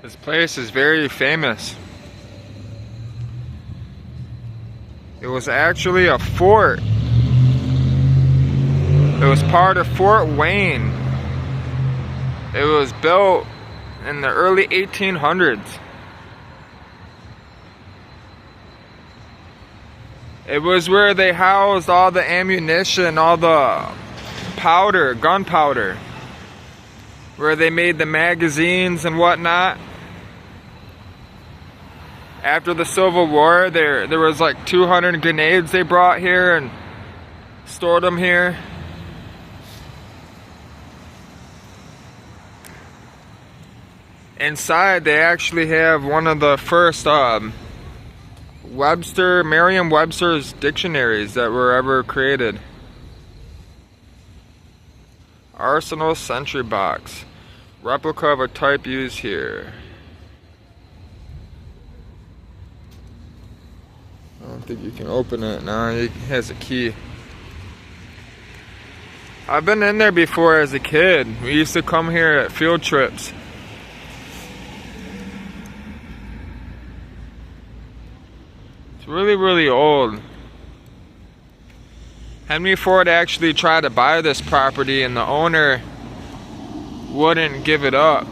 This place is very famous. It was actually a fort. It was part of Fort Wayne. It was built in the early 1800s. It was where they housed all the ammunition, all the powder, gunpowder, where they made the magazines and whatnot. After the Civil War, there was like 200 grenades they brought here and stored them here. Inside, they actually have one of the first Merriam-Webster's dictionaries that were ever created. Arsenal Sentry Box. Replica of a type used here. I don't think you can open it now. It has a key. I've been in there before as a kid. We used to come here at field trips. It's really, really old. Henry Ford actually tried to buy this property and the owner wouldn't give it up.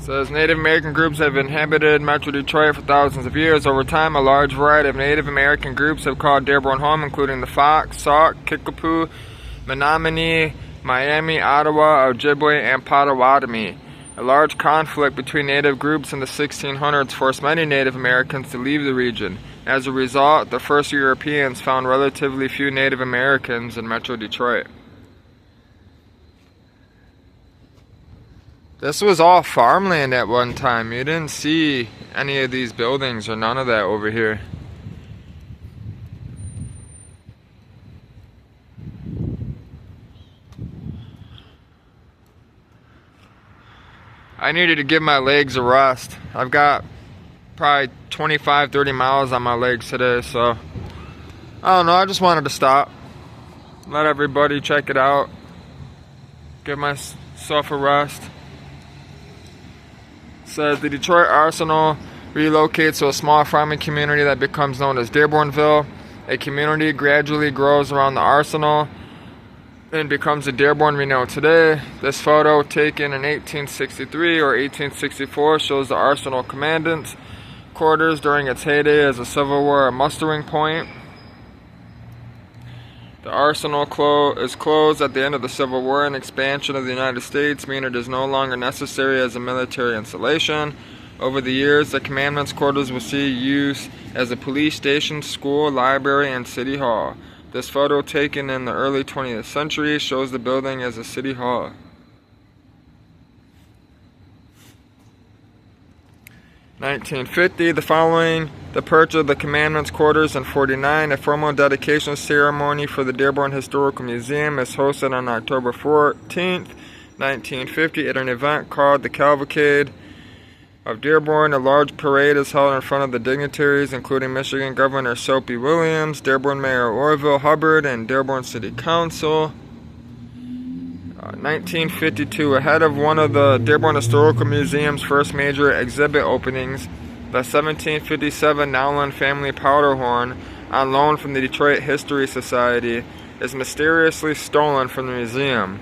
Says Native American groups have inhabited Metro Detroit for thousands of years. Over time, a large variety of Native American groups have called Dearborn home, including the Fox, Sauk, Kickapoo, Menominee, Miami, Ottawa, Ojibwe, and Potawatomi. A large conflict between Native groups in the 1600s forced many Native Americans to leave the region. As a result, the first Europeans found relatively few Native Americans in Metro Detroit. This was all farmland at one time. You didn't see any of these buildings or none of that over here. I needed to give my legs a rest. I've got probably 25-30 miles on my legs today, so I don't know, I just wanted to stop, let everybody check it out, give myself a rest. Says the Detroit Arsenal relocates to a small farming community that becomes known as Dearbornville. A community gradually grows around the Arsenal and becomes the Dearborn we know today. This photo, taken in 1863 or 1864, shows the Arsenal Commandant's quarters during its heyday as a Civil War mustering point. The Arsenal is closed at the end of the Civil War and expansion of the United States, meaning it is no longer necessary as a military installation. Over the years, the Commandant's quarters will see use as a police station, school, library, and city hall. This photo, taken in the early 20th century, shows the building as a city hall. (1950), following the purchase of the Commandant's quarters in 1949, a formal dedication ceremony for the Dearborn Historical Museum is hosted on October 14th, 1950, at an event called the Cavalcade of Dearborn. A large parade is held in front of the dignitaries, including Michigan Governor Soapy Williams, Dearborn Mayor Orville Hubbard, and Dearborn City Council. 1952, ahead of one of the Dearborn Historical Museum's first major exhibit openings, the 1757 Nowlin family powder horn, on loan from the Detroit History Society, is mysteriously stolen from the museum.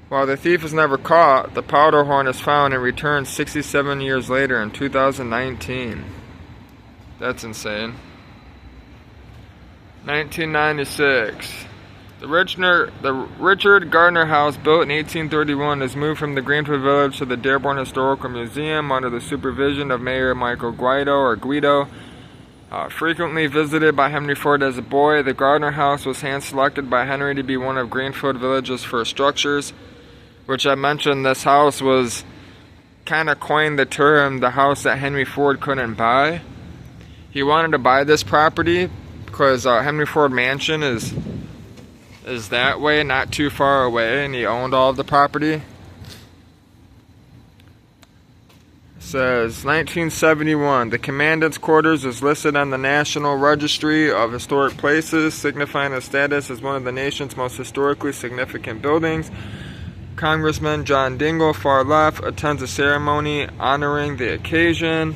While the thief is never caught, the powder horn is found and returned 67 years later in 2019. That's insane. 1996. The Richard Gardner House, built in 1831, is moved from the Greenfield Village to the Dearborn Historical Museum under the supervision of Mayor Michael Guido. Frequently visited by Henry Ford as a boy, the Gardner House was hand-selected by Henry to be one of Greenfield Village's first structures, which I mentioned. This house was kind of coined the term the house that Henry Ford couldn't buy. He wanted to buy this property because Henry Ford Mansion is that way, not too far away, and he owned all of the property. Says 1971, the commandant's quarters is listed on the National Registry of Historic Places, signifying its status as one of the nation's most historically significant buildings. Congressman John Dingell, far left, attends a ceremony honoring the occasion.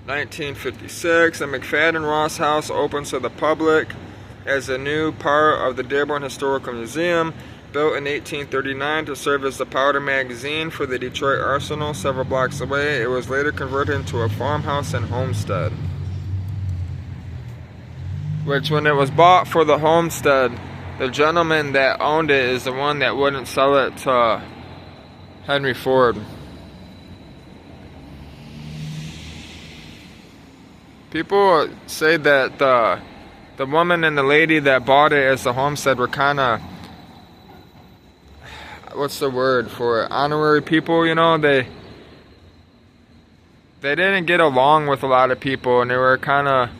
(1956), the McFadden Ross House opens to the public as a new part of the Dearborn Historical Museum. Built in 1839 to serve as the powder magazine for the Detroit Arsenal several blocks away, it was later converted into a farmhouse and homestead. Which, when it was bought for the homestead, the gentleman that owned it is the one that wouldn't sell it to Henry Ford. People say that the woman and the lady that bought it as the homestead were kind of, what's the word for it, honorary people, you know. They didn't get along with a lot of people, and they were kind of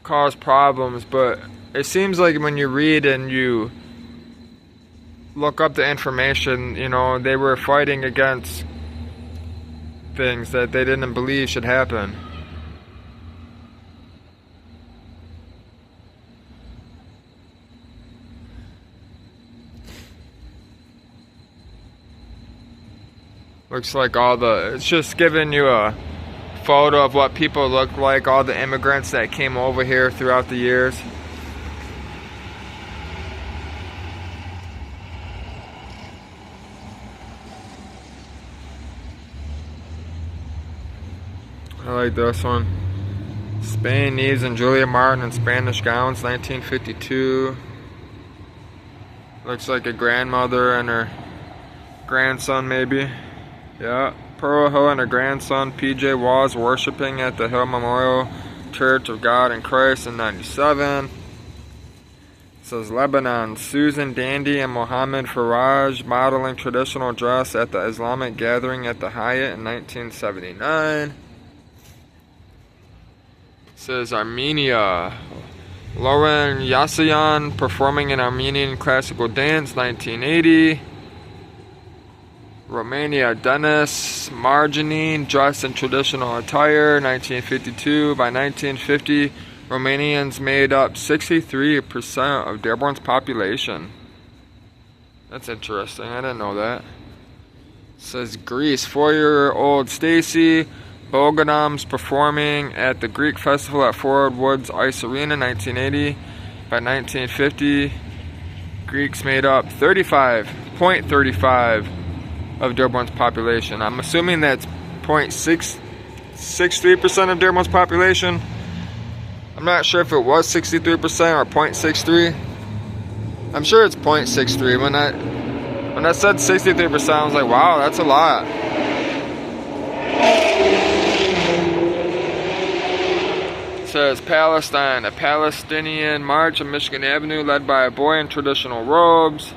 caused problems. But it seems like when you read and you look up the information, you know, they were fighting against things that they didn't believe should happen. Looks like it's just giving you a photo of what people look like, all the immigrants that came over here throughout the years. I like this one. Spain needs and Julia Martin in Spanish gowns, 1952. Looks like a grandmother and her grandson, maybe. Yeah, Pearl Hill and her grandson P.J. Walls worshiping at the Hill Memorial Church of God in Christ in 97. It says Lebanon, Susan Dandy and Mohammed Faraj modeling traditional dress at the Islamic gathering at the Hyatt in 1979. It says Armenia, Lauren Yasayan performing an Armenian classical dance, 1980. Romania, Denis Marginine dressed in traditional attire, 1952. By 1950, Romanians made up 63% of Dearborn's population. That's interesting. I didn't know that. It says Greece, 4-year-old Stacy Bogodom's performing at the Greek festival at Forward Woods Ice Arena, 1980. By 1950, Greeks made up 35.35% of Dearborn's population. I'm assuming that's 0.63% of Dearborn's population. I'm not sure if it was 63% or 0.63. I'm sure it's 0.63. When I said 63%, I was like, wow, that's a lot. It says Palestine, a Palestinian march on Michigan Avenue led by a boy in traditional robes.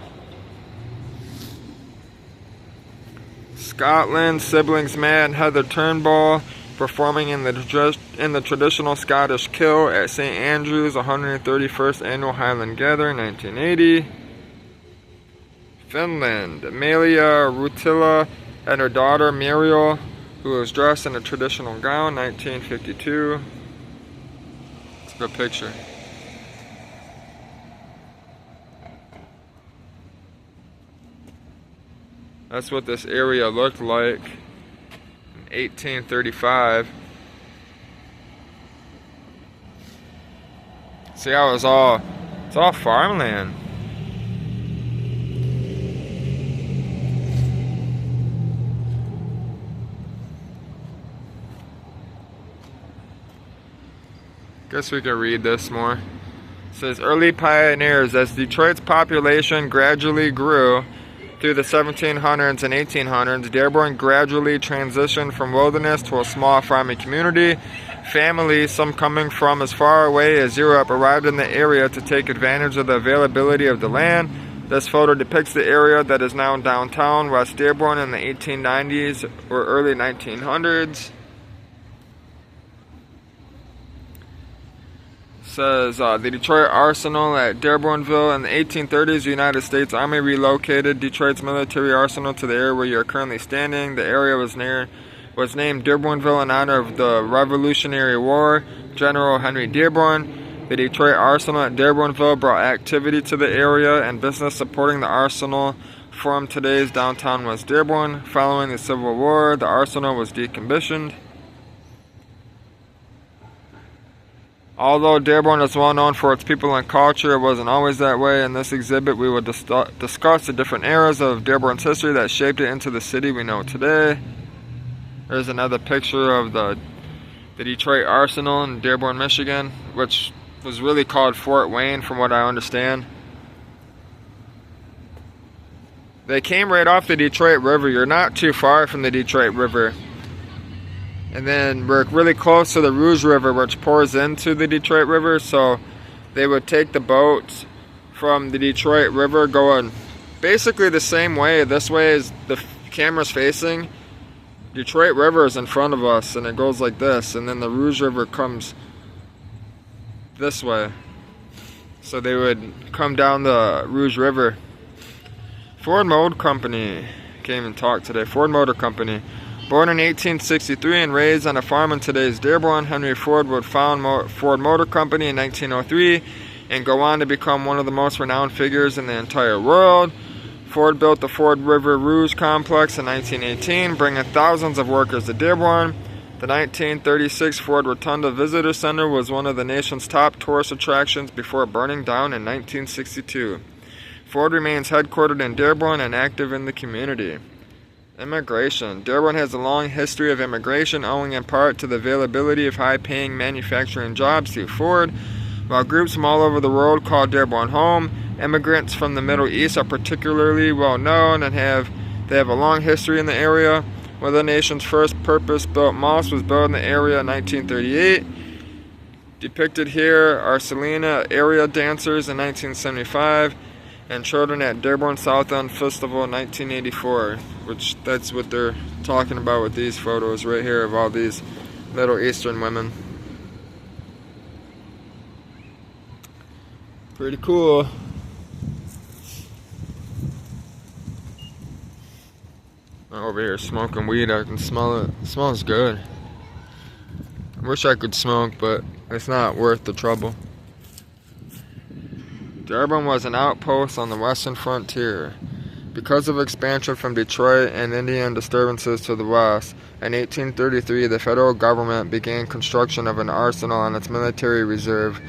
Scotland, siblings Matt and Heather Turnbull performing in the traditional Scottish kill at St. Andrew's 131st Annual Highland Gathering, 1980. Finland, Amelia Rutila and her daughter Muriel, who was dressed in a traditional gown, 1952. It's a good picture. That's what this area looked like in 1835. See how it's all farmland. Guess we can read this more. It says early pioneers. As Detroit's population gradually grew through the 1700s and 1800s, Dearborn gradually transitioned from wilderness to a small farming community. Families, some coming from as far away as Europe, arrived in the area to take advantage of the availability of the land. This photo depicts the area that is now downtown West Dearborn in the 1890s or early 1900s. Says the Detroit Arsenal at Dearbornville. In the 1830s, the United States Army relocated Detroit's military arsenal to the area where you are currently standing. The area was named Dearbornville in honor of the Revolutionary War General Henry Dearborn. The Detroit Arsenal at Dearbornville brought activity to the area, and business supporting the arsenal formed today's downtown West Dearborn. Following the Civil War, the arsenal was decommissioned. Although Dearborn is well known for its people and culture, it wasn't always that way. In this exhibit, we will discuss the different eras of Dearborn's history that shaped it into the city we know today. There's another picture of the Detroit Arsenal in Dearborn, Michigan, which was really called Fort Wayne from what I understand. They came right off the Detroit River. You're not too far from the Detroit River. And then we're really close to the Rouge River, which pours into the Detroit River. So they would take the boats from the Detroit River going basically the same way. This way is the camera's facing. Detroit River is in front of us and it goes like this. And then the Rouge River comes this way. So they would come down the Rouge River. Ford Motor Company came and talked today. Ford Motor Company. Born in 1863 and raised on a farm in today's Dearborn, Henry Ford would found Ford Motor Company in 1903 and go on to become one of the most renowned figures in the entire world. Ford built the Ford River Rouge Complex in 1918, bringing thousands of workers to Dearborn. The 1936 Ford Rotunda Visitor Center was one of the nation's top tourist attractions before burning down in 1962. Ford remains headquartered in Dearborn and active in the community. Immigration. Dearborn has a long history of immigration, owing in part to the availability of high-paying manufacturing jobs through Ford. While groups from all over the world call Dearborn home, immigrants from the Middle East are particularly well known and they have a long history in the area. One of the nation's first purpose-built mosques was built in the area in 1938. Depicted here are Selena area dancers in 1975 and children at Dearborn South End Festival in 1984, which that's what they're talking about with these photos right here of all these Middle Eastern women. Pretty cool. I'm over here smoking weed. I can smell it. It smells good. I wish I could smoke, but it's not worth the trouble. Dearborn was an outpost on the western frontier. Because of expansion from Detroit and Indian disturbances to the west, in 1833 the federal government began construction of an arsenal on its military reserve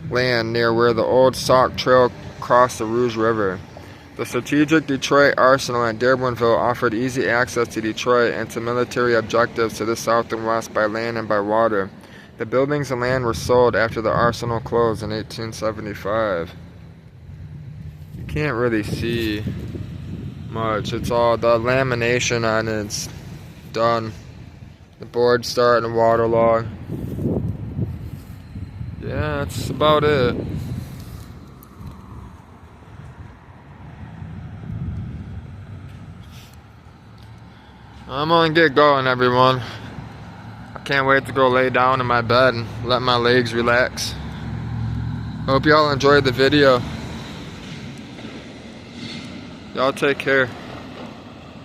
land near where the old Sauk Trail crossed the Rouge River. The strategic Detroit Arsenal at Dearbornville offered easy access to Detroit and to military objectives to the south and west by land and by water. The buildings and land were sold after the arsenal closed in 1875. You can't really see much. It's all the lamination on it's done. The board's starting to waterlog. Yeah, that's about it. I'm gonna get going, everyone. I can't wait to go lay down in my bed and let my legs relax. Hope y'all enjoyed the video. Y'all take care.